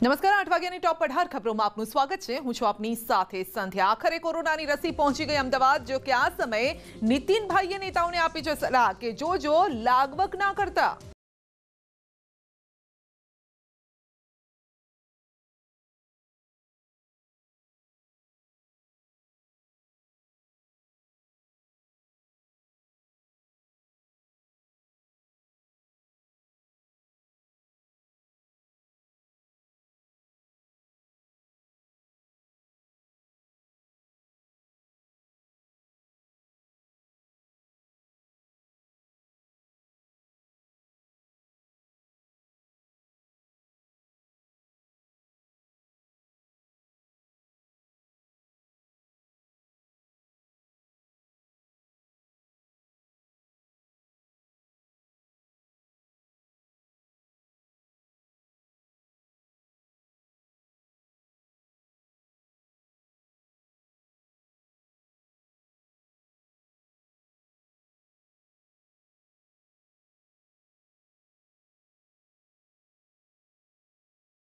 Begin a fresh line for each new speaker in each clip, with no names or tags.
નમસ્કાર 8 વાગ્યાની ટોપ 18 ખબરોમાં આપનું સ્વાગત છે। હું છું આપની સાથે સંધ્યા। આખરે કોરોનાની રસી પહોંચી ગઈ અમદાવાદ। જો કે આ સમયે નીતિનભાઈએ નેતાઓને આપી છે સલાહ કે જો લાગવક ના કરતા।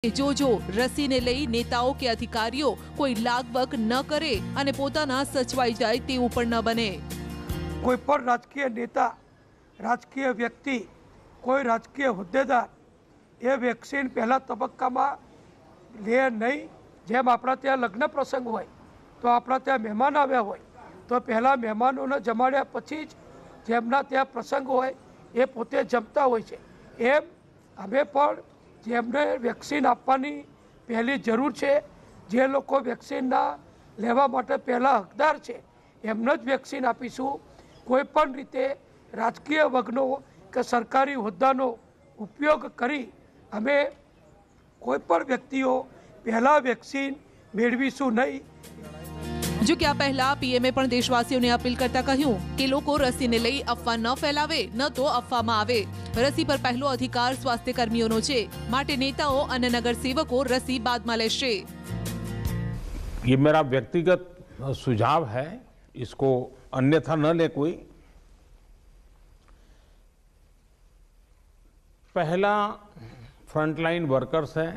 जो रसी ने लई नेताओं के अधिकारियों कोई लागवक न करे अने पोताना सचवाई जाए तेवुं पण न बने।
कोई पण राजकीय नेता, राजकीय व्यक्ति, कोई राजकीय होद्देदार ए वेक्सिन पहला तबक्का में ले नहीं। जेम आपड़ा त्यां लग्न प्रसंग होय तो आपड़ा त्यां मेहमान आव्या होय तो पहला मेहमानोने जमाड्या पछी ज जेमना त्यां प्रसंग होय ए पोते जमता होय छे। एम अमे पण जेमने वेक्सिन आपवानी पहली जरूर है, जे लोग वेक्सिन ना लेवा माटे पहला हकदार है एमने ज वेक्सिन आपीशुं। कोईपण रीते राजकीय वर्गनो के सरकारी होद्दानो उपयोग करी अमे कोईपण व्यक्तिओ पहला वेक्सिन मेळवीशुं नहीं।
जो कि आ पहला पीएमए पण देशवासीओं ने अपील करता कह्युं कि लोको रसी ने लई अफवा न फैलावे न तो अफवा में आवे। रसी पर पहलो अधिकार स्वास्थ्य कर्मीओनो छे, माटे नेताओ अने नगर सेवको रसी बाद में लेशे।
ये मेरा व्यक्तिगत सुझाव है, इसको अन्यथा न ले कोई। पहला फ्रंटलाइन वर्कर्स है,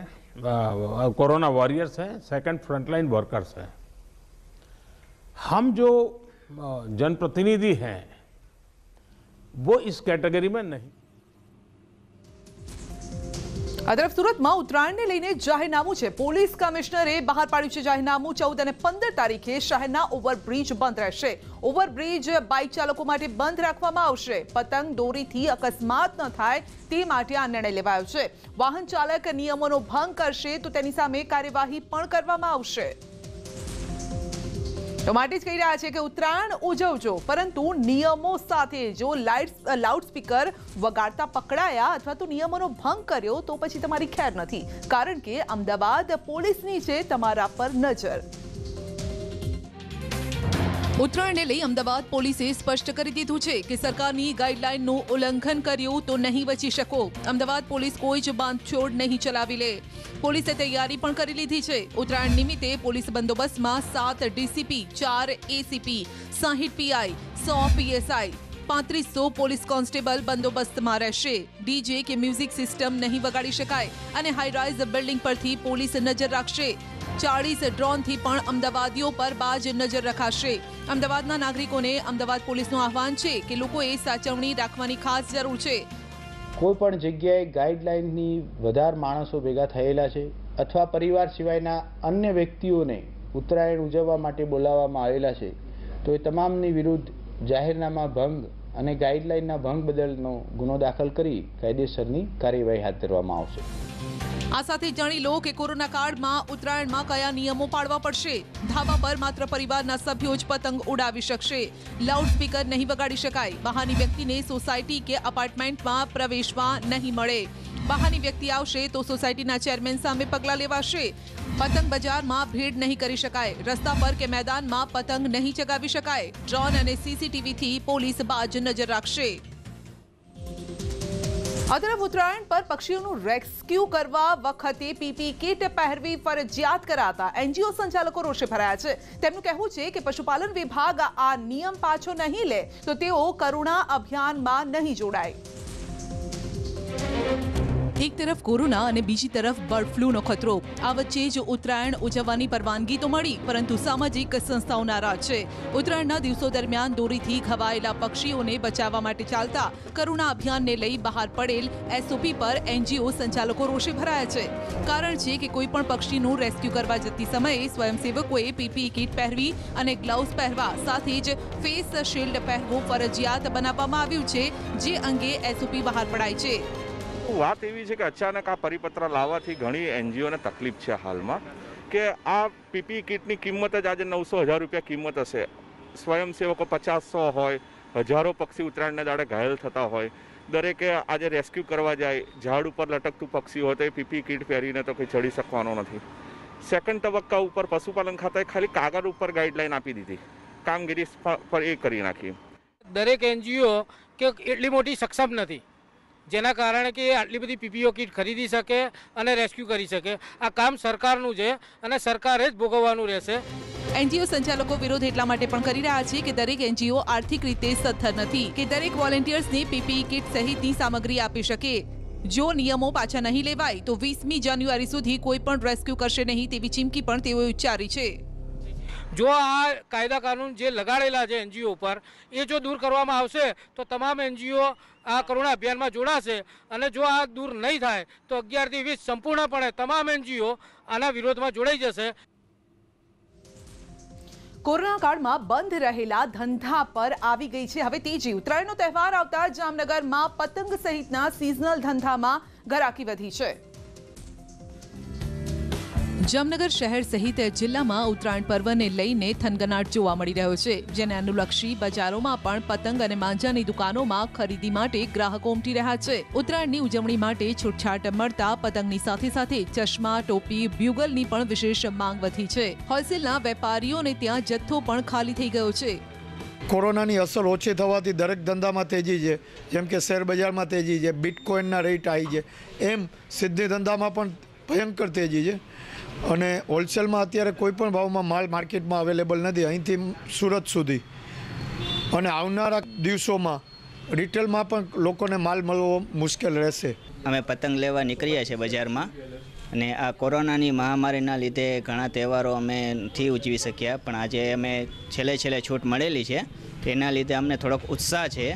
कोरोना वॉरियर्स है, सेकंड फ्रंटलाइन वर्कर्स है। हम जो जनप्रतिनिधि हैं वो इस कैटेगरी में नहीं।
आ तरफ सूरत में उत्तरायण ने लईने जाहेरनामું છે। પોલીસ કમિશનરે બહાર પાડ્યું છે જાહેરનામું। 14 અને 15 તારીખે શહેરના ઓવરબ્રિજ બંધ રહેશે। ઓવરબ્રિજ બાઇક ચાલકો માટે બંધ રાખવામાં આવશે। પતંગ દોરીથી અકસ્માત ન થાય તે માટે આ નિર્ણય લેવાયો છે। વાહન ચાલક નિયમોનો ભંગ કરશે તો તેની સામે કાર્યવાહી પણ કરવામાં આવશે। तो માટે જ કહી રહ્યા છે કે ઉત્તરાયણ ઉજવજો પરંતુ નિયમો સાથે। જો લાઉડસ્પીકર વગાડતા પકડાયા અથવા તો નિયમોનો ભંગ કર્યો તો પછી તમારી ખેર નથી, કારણ કે અમદાવાદ પોલીસની છે તમારા પર નજર। ઉત્તરાયણને લઈ અમદાવાદ પોલીસે સ્પષ્ટ કરી દીધું છે કે સરકારની ગાઈડલાઈનનું ઉલ્લંઘન કર્યું તો નહીં બચી શકો। અમદાવાદ પોલીસ કોઈ જ બાંધછોડ નહીં ચલાવી લે। પોલીસે તૈયારી પણ કરી લીધી છે। ઉત્તરાયણ નિમિત્તે પોલીસ બંદોબસ્તમાં 7 DCP, 4 ACP, 60 PI, 100 PSI, 3500 police constable બંદોબસ્તમાં રહેશે। ડીજે કે મ્યુઝિક સિસ્ટમ નહીં વગાડી શકાય અને હાઈરાઇઝ બિલ્ડિંગ પરથી પોલીસ નજર રાખશે। 40 ડ્રોનથી પણ અમદાવાદીઓ પર બાજ નજર રખાશે। અમદાવાદના નાગરિકોને અમદાવાદ પોલીસનું આહવાન છે કે લોકોએ સાચવણી રાખવાની ખાસ જરૂર છે।
કોઈપણ જગ્યાએ ગાઈડલાઇનની વધારે માણસો ભેગા થયેલા છે અથવા પરિવાર સિવાયના અન્ય વ્યક્તિઓને ઉત્તરાયણ ઉજવવા માટે બોલાવવામાં આવેલા છે તો એ તમામની વિરુદ્ધ જાહેરનામા ભંગ અને ગાઈડલાઇનના ભંગ બદલનો ગુનો દાખલ કરી કાયદેસરની કાર્યવાહી હાથ ધરવામાં આવશે।
આ સાથે જાણી લો કે કોરોના કાળમાં ઉત્તરાયણમાં કયા નિયમો પાળવા પડશે। ધાબા પર માત્ર પરિવારના સભ્યો જ પતંગ ઉડાવી શકશે। લાઉડસ્પીકર નહીં વગાડી શકાય। બહારની વ્યક્તિને સોસાયટી કે અપાર્ટમેન્ટમાં પ્રવેશવા નહીં મળે। બહારની વ્યક્તિ આવશે તો સોસાયટીના ચેરમેન સામે પગલાં લેવાશે। પતંગ બજારમાં ભીડ નહીં કરી શકાય। રસ્તા પર કે મેદાનમાં પતંગ નહીં ચગાવી શકાય। ડ્રોન અને સીસીટીવીથી પોલીસ બાજ નજર રાખશે। આ તરફ ઉત્તરાયણ પર પક્ષીઓનું રેસ્ક્યુ કરવા વખતે પીપી કિટ પહેરવી ફરજિયાત કરાતા એનજીઓ સંચાલકો રોષે ભરાયા છે। તેમનું કહેવું છે કે પશુપાલન વિભાગ આ નિયમ પાછો નહીં લે તો તેઓ કરુણા અભિયાનમાં નહીં જોડાય। એક તરફ કોરોના અને બીજી તરફ બર્ડ ફ્લૂનો ખતરો। આ વચ્ચે જ ઉત્તરાયણ ઉજવવાની પરવાનગી તો મળી, પરંતુ સામાજિક સંસ્થાઓ નારાજ છે। ઉત્તરાયણના દિવસો દરમિયાન દોરીથી ઘવાયેલા પક્ષીઓને બચાવવા માટે ચાલતા કરુણા અભિયાનને લઈ બહાર પડેલ એસઓપી પર એનજીઓ સંચાલકો રોષે ભરાયા છે। કારણ છે કે કોઈ પણ પક્ષીનું રેસ્ક્યુ કરવા જતી સમયે સ્વયંસેવકોએ પીપીઈ કીટ પહેરવી અને ગ્લવ્સ પહેરવા સાથે જ ફેસ શિલ્ડ પહેરવું ફરજિયાત બનાવવામાં આવ્યું છે, જે અંગે એસઓપી બહાર પડાય છે।
વાત એવી છે કે અચાનક આ પરિપત્ર લાવવાથી ઘણી એનજીઓને તકલીફ છે હાલમાં કે આ પીપીઈ કિટની કિંમત જ આજે 900,000 રૂપિયા કિંમત હશે। સ્વયંસેવકો 50-100 હોય, હજારો પક્ષી ઉત્તરાયણના દાડે ઘાયલ થતા હોય, દરેકે આજે રેસ્ક્યુ કરવા જાય, ઝાડ ઉપર લટકતું પક્ષી હોય તો એ પીપીઈ કિટ પહેરીને તો કંઈ ચડી શકવાનો નથી। સેકન્ડ તબક્કા ઉપર પશુપાલન ખાતાએ ખાલી કાગળ ઉપર ગાઈડલાઈન આપી દીધી, કામગીરી પર એ કરી નાખી।
દરેક એનજીઓ કે એટલી મોટી સક્ષમ નથી, જેના કારણે કે આટલી બધી પીપીઓ કીટ ખરીદી શકે અને રેસ્ક્યુ કરી શકે। આ કામ સરકારનું છે અને સરકારે જ ભોગવવાનું રહેશે।
એનજીઓ સંચાલકો વિરોધ એટલા માટે પણ કરી રહ્યા છે કે દરેક એનજીઓ આર્થિક રીતે સદ્ધર નથી કે દરેક વોલેન્ટિયર્સને પીપીઈ કીટ સહિતની સામગ્રી આપી શકે। જો નિયમો પાછા નહીં લેવાય તો 20મી જાન્યુઆરી સુધી કોઈ પણ રેસ્ક્યુ કરશે નહીં તેવી ચીમકી પણ તેઓએ ઉચ્ચારી છે।
જો આ કાયદા કાનૂન જે લગાડેલા છે એનજીઓ ઉપર એ જો દૂર કરવામાં આવશે તો તમામ એનજીઓ આ કરુણા અભિયાનમાં જોડાશે, અને જો આ દૂર નહીં થાય તો 11 થી 20 સંપૂર્ણપણે તમામ એનજીઓ આના વિરોધમાં જોડાઈ જશે।
કોરોના કાળમાં બંધ રહેલા ધંધા પર આવી ગઈ છે હવે તેજી। ઉત્તરાયણનો તહેવાર આવતા જામનગરમાં પતંગ સહિતના સિઝનલ ધંધામાં ગરાકી વધી છે। જામનગર શહેર સહિત જિલ્લામાં ઉત્તરાયણ પર્વને લઈને થનગનાટ જોવા મળી રહ્યો છે, જેને અનુલક્ષી બજારોમાં પણ પતંગ અને માંજાની દુકાનોમાં ખરીદી માટે ગ્રાહકો ઉમટી રહ્યા છે। ઉત્તરાયણની ઉજવણી માટે છૂટછાટ મળતા પતંગની સાથે સાથે ચશ્મા, ટોપી, બ્યુગલની પણ વિશેષ માંગ વધી છે। હોલસેલના વેપારીઓને ત્યાં જથ્થો પણ ખાલી થઈ ગયો છે।
કોરોનાની અસર ઓછી થવાથી દરેક ધંધામાં તેજી છે, જેમ કે શેર બજારમાં તેજી છે, બિટકોઇનના રેટ આવી છે, એમ સિદ્ધિ ધંધામાં પણ ભયંકર તેજી છે। અને હોલસેલમાં અત્યારે કોઈ પણ ભાવમાં માલ માર્કેટમાં અવેલેબલ નથી, અહીંથી સુરત સુધી, અને આવનારા દિવસોમાં રિટેલમાં પણ લોકોને માલ મળવો મુશ્કેલ રહેશે।
અમે પતંગ લેવા નીકળ્યા છે બજારમાં, અને આ કોરોનાની મહામારીના લીધે ઘણા તહેવારો અમે નથી ઉજવી શક્યા, પણ આજે અમે છેલ્લે છૂટ મળેલી છે તેના લીધે અમને થોડોક ઉત્સાહ છે।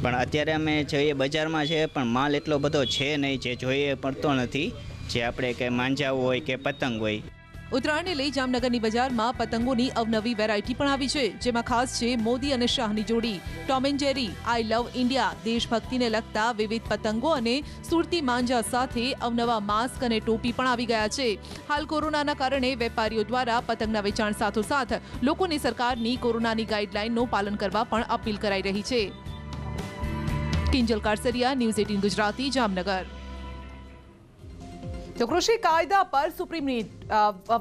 પણ અત્યારે અમે જોઈએ બજારમાં છે પણ માલ એટલો બધો છે નહીં, જે જોઈએ પડતો નથી, જે આપણે કે માંજા હોય કે પતંગ હોય।
ઉત્તરાયણને લઈ જામનગરની બજારમાં પતંગોની અવનવી વેરાયટી પણ આવી છે, જેમાં ખાસ છે મોદી અને શાહની જોડી, Tom and Jerry, I love India, દેશભક્તિને લગતા વિવિધ પતંગો અને સુરતી માંજા સાથે અવનવા માસ્ક અને ટોપી પણ આવી ગયા છે। હાલ કોરોનાના કારણે વેપારીઓ દ્વારા પતંગના વેચાણ સાથોસાથ લોકોને સરકારની કોરોનાની ગાઈડલાઈનનું પાલન કરવા પણ અપીલ કરાઈ રહી છે। કિંજલ કારસરિયા, ન્યૂઝ 18 ગુજરાતી, જામનગર। તો કૃષિ કાયદા પર સુપ્રીમની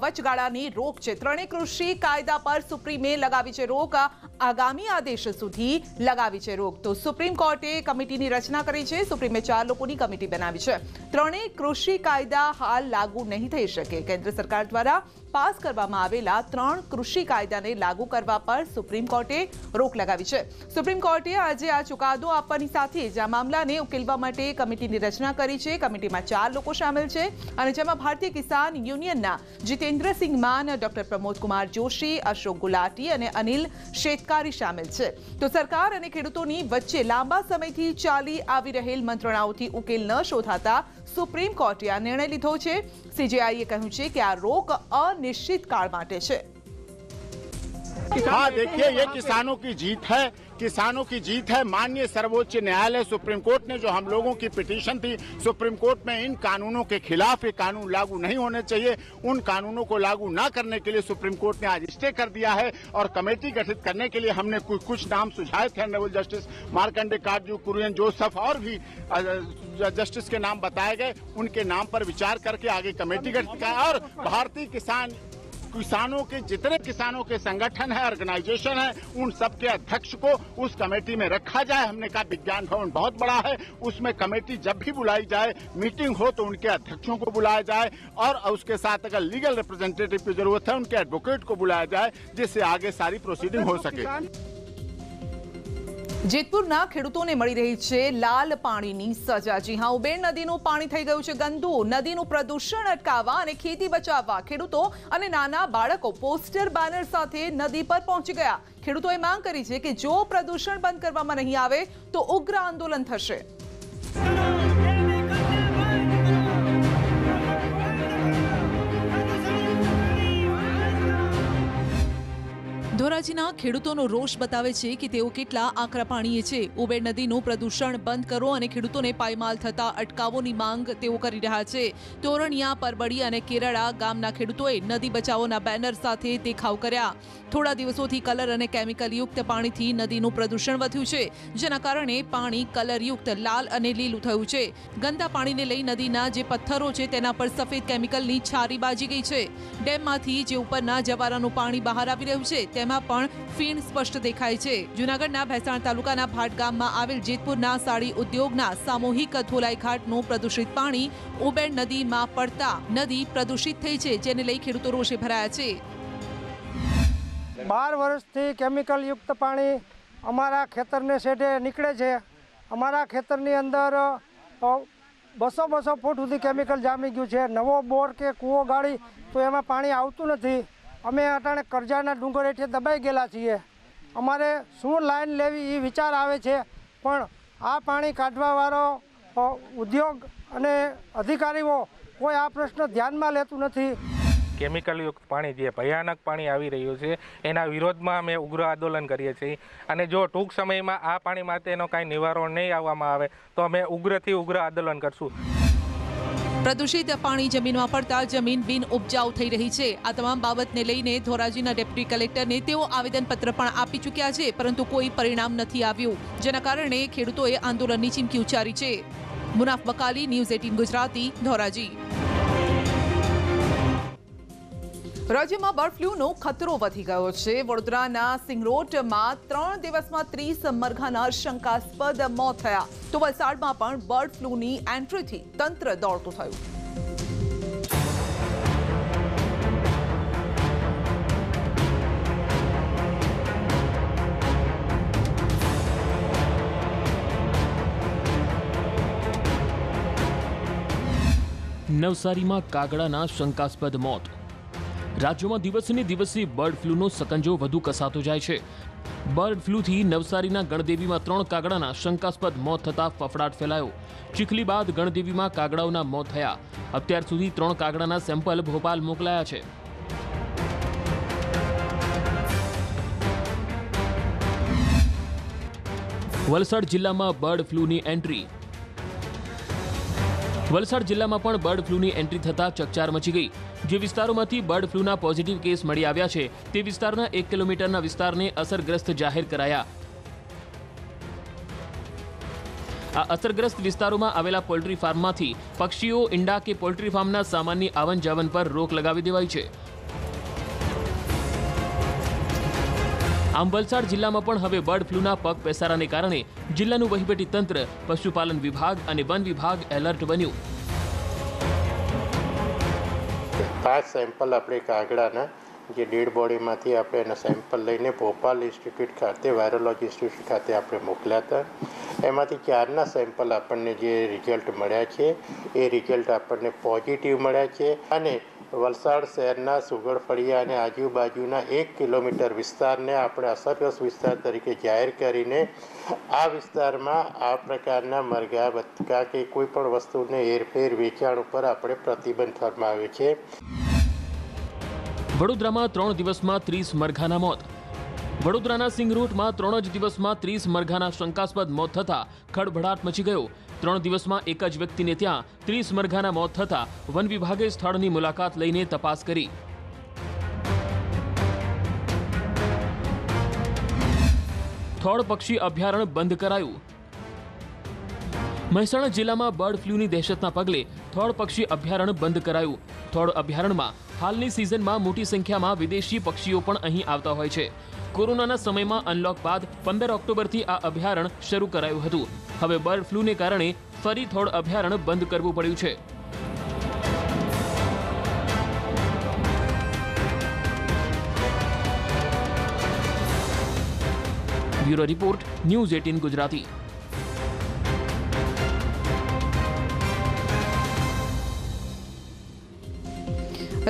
વચગાળાની રોક છે। ત્રણેય કૃષિ કાયદા પર સુપ્રીમે લગાવી છે રોક, આગામી આદેશ સુધી લગાવી છે રોક। તો સુપ્રીમ કોર્ટે કમિટીની રચના કરી છે। સુપ્રીમે 4 લોકોની કમિટી બનાવી છે। ત્રણેય કૃષિ કાયદા હાલ લાગુ નહીં થઈ શકે। કેન્દ્ર સરકાર દ્વારા પાસ કરવામાં આવેલા 3 કૃષિ કાયદાને લાગુ કરવા પર સુપ્રીમ કોર્ટે રોક લગાવી છે। સુપ્રીમ કોર્ટે આજે આ ચુકાદો આપવાની સાથે જ આ મામલાને ઉકેલવા માટે કમિટીની રચના કરી છે। કમિટીમાં 4 લોકો સામેલ છે, અને જેમાં ભારતીય કિસાન યુનિયનના જીતેન્દ્રસિંહ માન, ડોક્ટર પ્રમોદ કુમાર જોશી, અશોક ગુલાટી અને અનિલ શેતકારી સામેલ છે। તો સરકાર અને ખેડૂતોની વચ્ચે લાંબા સમયથી ચાલી આવી રહેલ મંત્રણાઓથી ઉકેલ ન શોધાતા સુપ્રીમ કોર્ટે આ નિર્ણય લીધો છે। સીજેઆઈએ કહ્યું છે કે આ રોક અનિશ્ચિત કાળ માટે છે।
हाँ, देखिए ये किसानों की जीत है, किसानों की जीत है। माननीय सर्वोच्च न्यायालय सुप्रीम कोर्ट ने जो हम लोगों की पिटीशन थी सुप्रीम कोर्ट में, इन कानूनों के खिलाफ ये कानून लागू नहीं होने चाहिए, उन कानूनों को लागू न करने के लिए सुप्रीम कोर्ट ने आज स्टे कर दिया है। और कमेटी गठित करने के लिए हमने कुछ नाम सुझाए थे, ऑनरेबल जस्टिस मार्कंडे काटजू, कुरियन जोसेफ और भी जस्टिस के नाम बताए गए। उनके नाम पर विचार करके आगे कमेटी गठित की। और भारतीय किसानों के जितने किसानों के संगठन है, ऑर्गेनाइजेशन है, उन सबके अध्यक्ष को उस कमेटी में रखा जाए। हमने कहा विज्ञान भवन बहुत बड़ा है, उसमें कमेटी जब भी बुलाई जाए, मीटिंग हो तो उनके अध्यक्षों को बुलाया जाए, और उसके साथ अगर लीगल रिप्रेजेंटेटिव की जरूरत है उनके एडवोकेट को बुलाया जाए, जिससे आगे सारी प्रोसीडिंग हो सके।
જેતપુરના ખેડૂતોને મળી રહી છે લાલ પાણીની સજા। જી હા, ઉબેર નદીનું પાણી થઈ ગયું છે ગંદુ। નદીનું પ્રદૂષણ અટકાવવા અને ખેતી બચાવવા ખેડૂતો અને નાના બાળકો પોસ્ટર બેનર સાથે નદી પર પહોંચી ગયા। ખેડૂતોએ માંગ કરી છે કે જો પ્રદૂષણ બંધ કરવામાં નહીં આવે તો ઉગ્ર આંદોલન થશે। ધોરાજીના ખેડૂતોનો રોષ બતાવે છે કે તેઓ કેટલા આકરા પાણીએ છે। ઉબેર નદીનું પ્રદૂષણ બંધ કરો અને ખેડૂતોને પાયમાલ થતા અટકાવોની માંગ તેઓ કરી રહ્યા છે। તોરણિયા, પરબડી અને કેરળા ગામના ખેડૂતોએ નદી બચાવોના બેનર સાથે દેખાવ કર્યા। થોડા દિવસોથી કલર અને કેમિકલયુક્ત પાણીથી નદીનું પ્રદૂષણ વધ્યું છે, જેના કારણે પાણી કલરયુક્ત લાલ અને લીલું થયું છે। ગંદા પાણીને લઈ નદીના જે પથ્થરો છે તેના પર સફેદ કેમિકલની છારી બાજી ગઈ છે। ડેમમાંથી જે ઉપરના જવારાનું પાણી બહાર આવી રહ્યું છે તેમાં પણ ફીણ સ્પષ્ટ દેખાય છે। જૂનાગઢના ભેસાણ તાલુકાના ભાટ ગામમાં આવેલ જેતપુરના સાડી ઉદ્યોગના સામૂહિક ધોલાઈ ઘાટનું પ્રદૂષિત પાણી ઉબેર નદીમાં પડતા નદી પ્રદૂષિત થઈ છે, જેને લઈ ખેડૂતો રોષે ભરાયા છે।
12 વર્ષથી કેમિકલ યુક્ત પાણી અમારા ખેતરને શેઢે નીકળે છે। અમારા ખેતરની અંદર 200 ફૂટ સુધી કેમિકલ જામી ગયું છે। નવો બોર કે કૂવો ગાળી તો એમાં પાણી આવતું નથી। અમે અટાણે કરજાના ડુંગર હેઠે દબાઈ ગયેલા છીએ। અમારે શું લાઈન લેવી એ વિચાર આવે છે, પણ આ પાણી કાઢવાવાળો ઉદ્યોગ અને અધિકારીઓ કોઈ આ પ્રશ્ન ધ્યાનમાં લેતું નથી।
કેમિકલયુક્ત પાણી જે ભયાનક પાણી આવી રહ્યું છે એના વિરોધમાં અમે ઉગ્ર આંદોલન કરીએ છીએ અને જો ટૂંક સમયમાં આ પાણી માટેનો કાંઈ નિવારણ નહીં આવવામાં આવે તો અમે ઉગ્રથી ઉગ્ર આંદોલન કરશું।
પ્રદૂષિત પાણી જમીનમાં પડતા જમીન બિન ઉપજાઉ થઈ રહી છે। આ તમામ બાબતને લઈને ધોરાજીના ડેપ્યુટી કલેક્ટરને તેઓ આવેદનપત્ર પણ આપી ચૂક્યા છે, પરંતુ કોઈ પરિણામ નથી આવ્યું, જેના કારણે ખેડૂતોએ આંદોલનની ચીમકી ઉચ્ચારી છે। મુનાફ બકાલી, ન્યૂઝ 18 ગુજરાતી, ધોરાજી। રાજ્યમાં બર્ડ ફ્લૂનો ખતરો વધી ગયો છે। વડોદરાના સિંગરોટમાં 3 દિવસમાં 30 મરઘાના શંકાસ્પદ મોત થયા, તો વલસાડમાં પણ બર્ડ ફ્લૂની એન્ટ્રીથી તંત્ર દોડતું થયું।
નવસારીમાં કાગડાના શંકાસ્પદ મોત। રાજ્યમાં દિવસને દિવસે બર્ડ ફ્લૂનો સકંજો વધુ કસાતો જાય છે। બર્ડ ફ્લૂથી નવસારીના ગણદેવીમાં 3 કાગડાના શંકાસ્પદ મોત થતા ફફડાટ ફેલાયો। ચીખલી બાદ ગણદેવીમાં કાગડાઓના મોત થયા। અત્યાર સુધી 3 કાગડાના સેમ્પલ ભોપાલ મોકલાયા છે। વલસાડ જિલ્લામાં બર્ડ ફ્લૂની એન્ટ્રી। વલસાડ જિલ્લામાં પણ બર્ડ ફ્લૂની એન્ટ્રી થતા ચકચાર મચી ગઈ। જે વિસ્તારોમાંથી બર્ડ ફ્લૂના પોઝિટિવ કેસ મળી આવ્યા છે તે વિસ્તારના 1 કિલોમીટરના વિસ્તારને અસરગ્રસ્ત જાહેર કરાયા। આ અસરગ્રસ્ત વિસ્તારોમાં આવેલા પોલ્ટ્રી ફાર્મમાંથી પક્ષીઓ, ઈંડા કે પોલ્ટ્રી ફાર્મના સામાનની આવન જાવન પર રોક લગાવી દેવાઈ છે। આમ વલસાડ જિલ્લામાં પણ હવે બર્ડ ફ્લૂના પગ પેસારાને કારણે જિલ્લાનું વહીવટી તંત્ર, પશુપાલન વિભાગ અને વન વિભાગ એલર્ટ બન્યું।
5 સેમ્પલ આપણે કાગડાના જે ડેડ બોડીમાંથી આપણે એના સેમ્પલ લઈને ભોપાલ ઇન્સ્ટિટ્યૂટ ખાતે, વાયરોલોજી ઇન્સ્ટિટ્યૂટ ખાતે આપણે મોકલ્યા હતા। એમાંથી 4ના સેમ્પલ આપણને જે રિઝલ્ટ મળ્યા છે એ રિઝલ્ટ આપણને પોઝિટિવ મળ્યા છે અને વલસાડ શહેરના સુગડફળિયા અને આજુબાજુના 1 કિલોમીટર વિસ્તારને આપણે અસરગ્રસ્ત વિસ્તાર તરીકે જાહેર કરીને આ વિસ્તારમાં આ પ્રકારના મરઘા, બતકા કે કોઈ પણ વસ્તુને હેરફેર, વેચાણ ઉપર આપણે પ્રતિબંધ ફરમાવ્યો છે।
વડોદરામાં 3 દિવસમાં 30 મરઘાના મોત। વડોદરાના સિંગરોટમાં 3 જ દિવસમાં 30 મરઘાના શંકાસ્પદ મોત થતા ખળભળાટ મચી ગયો। 3 દિવસમાં એક જ વ્યક્તિને ત્યાં 30 મરઘાના મોત થતા વન વિભાગે સ્થળની મુલાકાત લઈને તપાસ કરી। થોડ પક્ષી અભયારણ્ય બંધ કરાયું। મહેસાણા જિલ્લામાં બર્ડ ફ્લૂની દહેશતના પગલે થોડ પક્ષી અભયારણ્ય બંધ કરાયું। થોડ અભયારણ્યમાં હાલની સિઝનમાં મોટી સંખ્યામાં વિદેશી પક્ષીઓ પણ અહીં આવતા હોય છે। કોરોનાના સમયમાં અનલોક બાદ 15 ઓક્ટોબરથી આ અભયારણ્ય શરૂ કરાયું હતું। હવે બર્ડ ફ્લૂને કારણે ફરી થોડ અભયારણ્ય બંધ કરવું પડ્યું છે। Bureau report, news 18 Gujarati.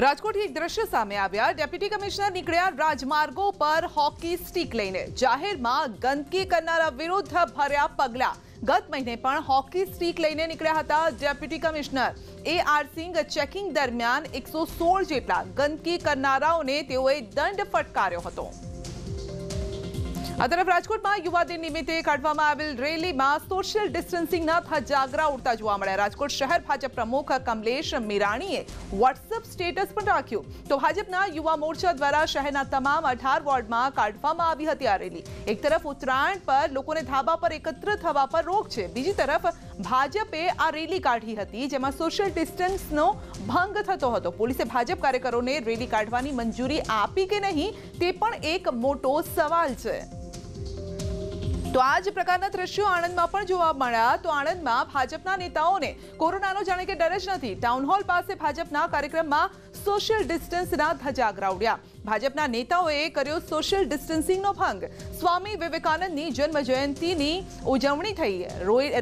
રાજકોટથી એક દ્રશ્ય સામે આવ્યા। ડેપ્યુટી કમિશનર નીકળ્યા રાજમાર્ગો પર હોકી સ્ટીક લઈને। જાહેરમાં ગંદકી કરનારા વિરુદ્ધ ભર્યા પગલાં। ગત મહિને પણ હોકી સ્ટીક લઈને નીકળ્યા હતા deputy commissioner AR Singh. Checking દરમિયાન 116 જેટલા ગંદકી કરનારાઓને તેઓએ દંડ ફટકાર્યો હતો। આ તરફ રાજકોટમાં યુવા દિન નિમિત્તે કાઢવામાં આવેલ રેલીમાં સોશિયલ ડિસ્ટન્સિંગના ધજાગરા ઉડતા જોવા મળ્યા। રાજકોટ શહેર ભાજપ પ્રમુખ કમલેશ મીરાણીએ વોટ્સએપ સ્ટેટસ પણ રાખ્યું। તો ભાજપના યુવા મોરચા દ્વારા શહેરના તમામ 18 વોર્ડમાં કાઢવામાં આવી હતી આ રેલી। એક તરફ ઉત્તરાયણ પર લોકોને ધાબા પર એકત્ર થવા પર રોક છે, બીજી તરફ ભાજપે આ રેલી કાઢી હતી જેમાં સોશિયલ ડિસ્ટન્સનો ભંગ થતો હતો। પોલીસે ભાજપ કાર્યકરોને રેલી કાઢવાની મંજૂરી આપી કે નહીં તે પણ એક મોટો સવાલ છે। તો આ જ પ્રકારના દ્રશ્યો આણંદમાં પણ જોવા મળ્યા। તો આણંદમાં ભાજપના નેતાઓને કોરોનાનો જાણે કે ડર જ નથી। ટાઉન હોલ પાસે ભાજપના કાર્યક્રમમાં સોશિયલ ડિસ્ટન્સના ધજાગરા ઉડ્યા। ભાજપના નેતાઓએ કર્યો સોશિયલ ડિસ્ટન્સિંગનો ભંગ। સ્વામી વિવેકાનંદની જન્મ જયંતિની ઉજવણી થઈ,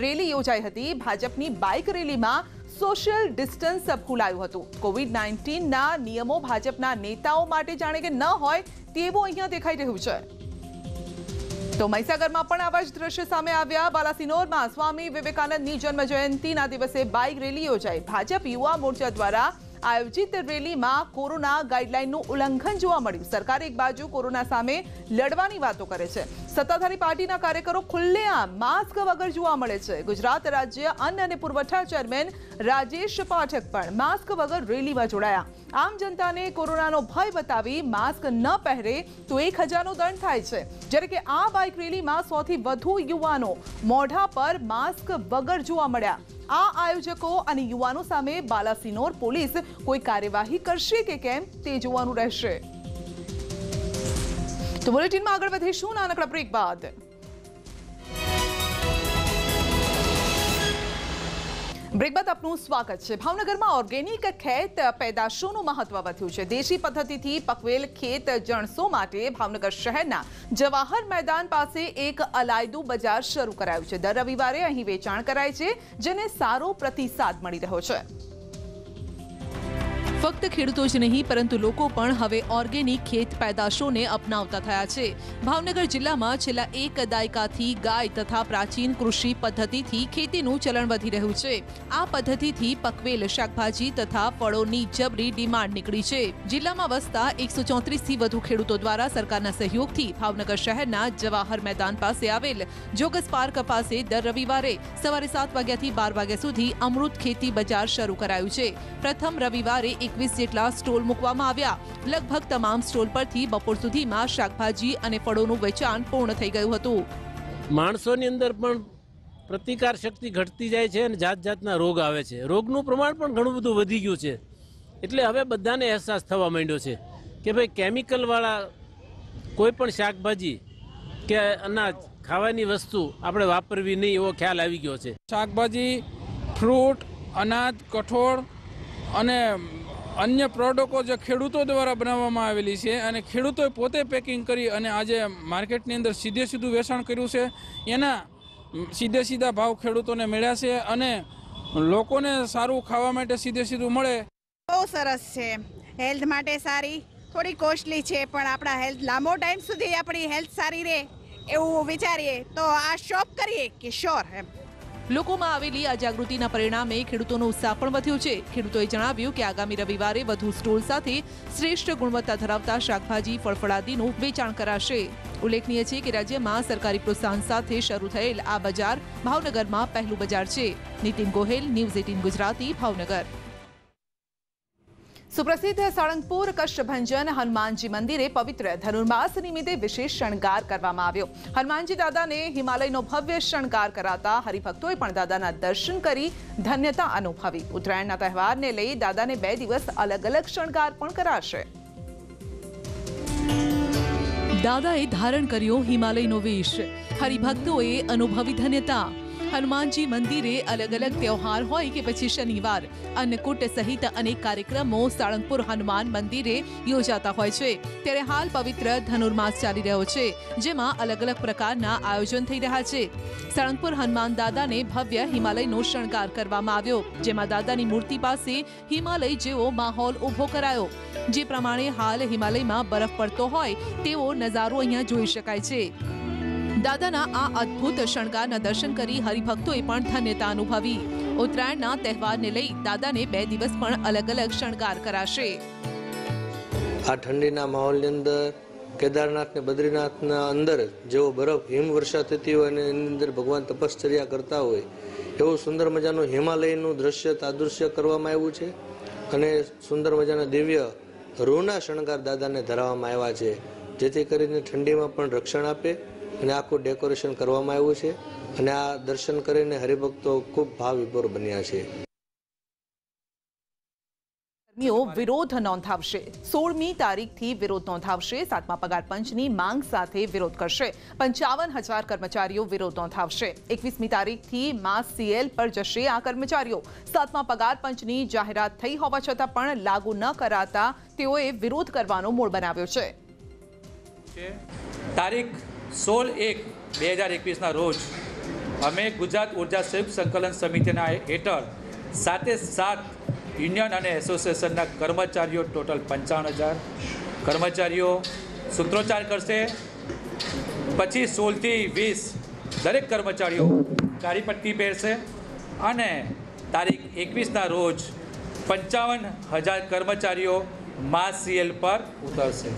રેલી યોજાઈ હતી। ભાજપની બાઇક રેલીમાં સોશિયલ ડિસ્ટન્સ ભૂલાયું હતું। કોવિડ-19ના નિયમો ભાજપના નેતાઓ માટે જાણે કે ન હોય તેવું અહીંયા દેખાઈ રહ્યું છે। તો મહીસાગરમાં પણ આવા જ દ્રશ્ય સામે આવ્યા। બાલાસિનોરમાં સ્વામી વિવેકાનંદની જન્મ જયંતિના દિવસે બાઇક રેલી યોજાઈ। ભાજપ યુવા મોરચા દ્વારા આયોજિત રેલીમાં કોરોના ગાઈડલાઈનનું ઉલ્લંઘન જોવા મળ્યું। સરકાર એક બાજુ કોરોના સામે લડવાની વાતો કરે છે, સત્તાધારી પાર્ટીના કાર્યકરો ખુલ્લેઆમ માસ્ક વગર જોવા મળે છે। ગુજરાત રાજ્ય અન્ન અને પુરવઠા ચેરમેન રાજેશ પાઠક પણ માસ્ક વગર રેલીમાં જોડાયા। આમ જનતાને કોરોનાનો ભય બતાવી માસ્ક ન પહેરે તો 1000નો દંડ થાય છે, જ્યારે કે આ બાઇક રેલીમાં 100થી વધુ યુવાનો મોઢા પર માસ્ક વગર જોવા મળ્યા। આ આયોજકો અને યુવાનો સામે બાલાસિનોર પોલીસ કોઈ કાર્યવાહી કરશે કે કેમ તે જોવાનું રહેશે। તો બુલેટિનમાં આગળ વધીશું નાનકડા બ્રેક બાદ। બ્રેક બાદ આપનું સ્વાગત છે। ભાવનગરમાં ઓર્ગેનિક ખેત પેદાશોનું મહત્વ વધ્યું છે। દેશી પદ્ધતિથી પકવેલ ખેત જણસો માટે ભાવનગર શહેરના જવાહર મેદાન પાસે એક અલાયદું બજાર શરૂ કરાયું છે। દર રવિવારે અહીં વેચાણ કરાય છે, જેને સારો પ્રતિસાદ મળી રહ્યો છે। ફક્ત ખેડૂતો જ નહીં પરંતુ લોકો પણ હવે ઓર્ગેનિક ખેત પેદાશોને અપનાવતા થયા છે। ભાવનગર જિલ્લામાં છેલ્લા એક દાયકાથી ગાય તથા પ્રાચીન કૃષિ પદ્ધતિથી ખેતીનું ચલણ વધી રહ્યું છે। આ પદ્ધતિથી પકવેલ શાકભાજી તથા ફળોની જબરી ડિમાન્ડ નીકળી છે। જિલ્લામાં વસતા 134થી વધુ ખેડૂતો દ્વારા સરકારના સહયોગથી ભાવનગર શહેરના જવાહર મેદાન પાસે આવેલ જોગસ પાર્ક પાસે દર રવિવારે સવારે 7 વાગ્યાથી 12 વાગ્યા સુધી અમૃત ખેતી બજાર શરૂ કરાયું છે। પ્રથમ રવિવારે 21 જેટલા સ્ટોલ મૂકવામાં આવ્યા। લગભગ તમામ સ્ટોલ પરથી બપોર સુધીમાં શાકભાજી અને ફળોનું વેચાણ પૂર્ણ થઈ ગયું હતું।
માણસોની અંદર પણ પ્રતિકાર શક્તિ ઘટતી જાય છે અને જાત જાતના રોગ આવે છે। રોગનું પ્રમાણ પણ ઘણું બધું વધી ગયું છે, એટલે હવે બધાને અહેસાસ થવા માંડ્યો છે કે ભાઈ કેમિકલવાળા કોઈ પણ શાકભાજી કે અનાજ ખાવાની વસ્તુ આપણે વાપરવી નહીં એવો ખ્યાલ આવી ગયો છે।
શાકભાજી, ફ્રૂટ, અનાજ, કઠોળ અને અન્ય પ્રોડક્ટો જે ખેડૂતો દ્વારા બનાવવામાં આવેલી છે અને ખેડૂતોએ પોતે પેકિંગ કરી અને આજે માર્કેટની અંદર સીધું વેચાણ કર્યું છે। એના સીધા ભાવ ખેડૂતોને મળ્યા છે અને લોકોને સારું ખાવા માટે સીધું મળે।
બહુ સરસ છે, હેલ્થ માટે સારી, થોડી કોસ્ટલી છે પણ આપણા હેલ્થ લાંબો ટાઈમ સુધી આપણી હેલ્થ સારી રહે એવું વિચારીએ તો આ શોપ કરીએ કે શ્યોર એમ।
લોકોમાં આવેલી આ જાગૃતિના પરિણામે ખેડૂતોનો ઉત્સાહ પણ વધ્યો છે। ખેડૂતોએ જણાવ્યું કે આગામી રવિવારે વધુ સ્ટોલ સાથે શ્રેષ્ઠ ગુણવત્તા ધરાવતા શાકભાજી ફળફળાદીનું વેચાણ કરાશે। ઉલ્લેખનીય છે કે રાજ્યમાં સરકારી પ્રોત્સાહન સાથે શરૂ થયેલ આ બજાર ભાવનગરમાં પહેલું બજાર છે। નીતિન ગોહેલ, ન્યૂઝ 18 ગુજરાતી, ભાવનગર। સુપ્રસિદ્ધ સાળંગપુર કષ્ટભંજન હનુમાનજી મંદિરે પવિત્ર ધનુર્માસ નિમિત્તે વિશેષ શણગાર કરવામાં આવ્યો। હનુમાનજી દાદાને હિમાલયનો ભવ્ય શણગાર કરાતા હરિભક્તોએ પણ દાદાના દર્શન કરી ધન્યતા અનુભવી। ઉત્તરાયણના તહેવારને લઈ દાદાને 2 દિવસ અલગ અલગ શણગાર પણ કરાશે। દાદાએ ધારણ કર્યો હિમાલયનો વેશ, હરિભક્તોએ અનુભવી ધન્યતા। હનુમાનજી મંદિરે અલગ અલગ તહેવાર હોય કે પછી શનિવાર અન્નકૂટ સહિત અનેક કાર્યક્રમો સાળંગપુર હનુમાન મંદિરે યોજાતા હોય છે। ત્યારે હાલ પવિત્ર ધનુર્માસ ચાલી રહ્યો છે, જેમાં અલગ અલગ પ્રકારના આયોજન થઈ રહ્યા છે। સાળંગપુર હનુમાન દાદાને ભવ્ય હિમાલયનો શણગાર કરવામાં આવ્યો, જેમાં દાદાની મૂર્તિ પાસે હિમાલય જેવો માહોલ ઊભો કરાયો। જે પ્રમાણે હાલ હિમાલયમાં બરફ પડતો હોય તેવો નજારો અહીંયા જોઈ શકાય છે। દાદાના આ અદ્ભુત શણગારના દર્શન કરી હરિભક્તોએ પણ ધન્યતા અનુભવી। ઉત્તરાયણના તહેવારને લઈ દાદાને 2 દિવસ પણ અલગ અલગ શણગાર કરાશે।
આ ઠંડીના માહોલની અંદર કેદારનાથ ને બદ્રીનાથના અંદર જેવો બરફ હિમવર્ષા થતી હોય અને એની અંદર ભગવાન તપશ્ચર્યા કરતા હોય એવું સુંદર મજાનું હિમાલયનું દ્રશ્ય તાદૃશ્ય કરવામાં આવ્યું છે અને સુંદર મજાના દિવ્ય રૂના શણગાર દાદાને ધરાવવામાં આવ્યા છે, જેથી કરીને ઠંડીમાં પણ રક્ષણ આપે અને આખું ડેકોરેશન કરવામાં આવ્યું છે અને આ દર્શન કરીને હરિભક્તો ખૂબ ભાવવિભોર બન્યા છે।
કર્મીઓ વિરોધ નોંધાવશે। 16મી તારીખથી વિરોધ નોંધાવશે। 7મા પગાર પંચની માંગ સાથે વિરોધ કરશે। 55,000 કર્મચારીઓ વિરોધ નોંધાવશે। 21મી તારીખથી માસ સીએલ પર જશે આ કર્મચારીઓ। 7મા પગાર પંચની જાહેરાત થઈ હોવા છતાં પણ લાગુ ન કરાતા તેઓએ વિરોધ કરવાનો મૂળ બનાવ્યો છે।
તારીખ 16/1/2021ના રોજ અમે ગુજરાત ઉર્જા સંયુક્ત સંકલન સમિતિના હેઠળ 7 યુનિયન અને એસોસિએશનના કર્મચારીઓ ટોટલ 55,000 કર્મચારીઓ સૂત્રોચ્ચાર કરશે। પછી 16થી 20 દરેક કર્મચારીઓ કાળી પટ્ટી પહેરશે અને તારીખ 21ના રોજ 55,000 કર્મચારીઓ માસ સીએલ પર ઉતરશે।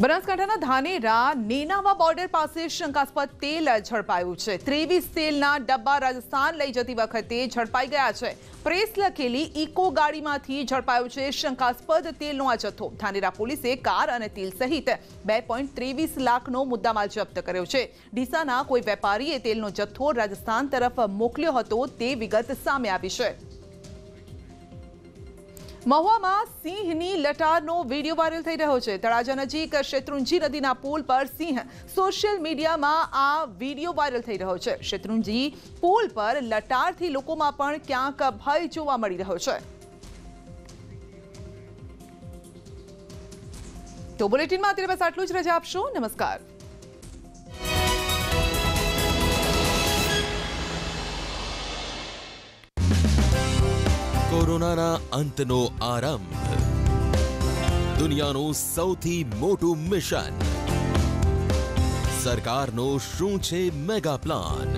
બનાસકાંઠાના ધાનેરા નેનાવા બોર્ડર પાસે શંકાસ્પદ તેલ ઝડપાયું છે। 23 તેલના ડબ્બા રાજસ્થાન લઈ જતી વખતે ઝડપાઈ ગયા છે। પ્રેસ લખેલી ઇકો ગાડીમાંથી ઝડપાયો છે શંકાસ્પદ તેલનો આ જથ્થો। ધાનેરા પોલીસે કાર અને તેલ સહિત 2.23 લાખનો મુદ્દામાલ જપ્ત કર્યો છે। ડીસાના કોઈ વેપારીએ તેલનો જથ્થો રાજસ્થાન તરફ મોકલ્યો હતો તે વિગત સામે આવી છે। મહુવામાં સિંહની લટારનો વિડીયો વાયરલ થઈ રહ્યો છે। તળાજા નજીક શેત્રુંજી નદીના પુલ પર સિંહ સોશિયલ મીડિયામાં આ વિડીયો વાયરલ થઈ રહ્યો છે। શેત્રુંજી પુલ પર લટારથી લોકોમાં પણ ક્યાંક ભય જોવા મળી રહ્યો છે। તો બુલેટિનમાં અત્યારે બસ આટલું જ। રજા આપશો। નમસ્કાર।
કોરોનાના અંતનો આરંભ, દુનિયાનું સૌથી મોટું મિશન, સરકારનો શું છે મેગા પ્લાન,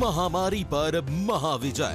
મહામારી પર મહાવિજય।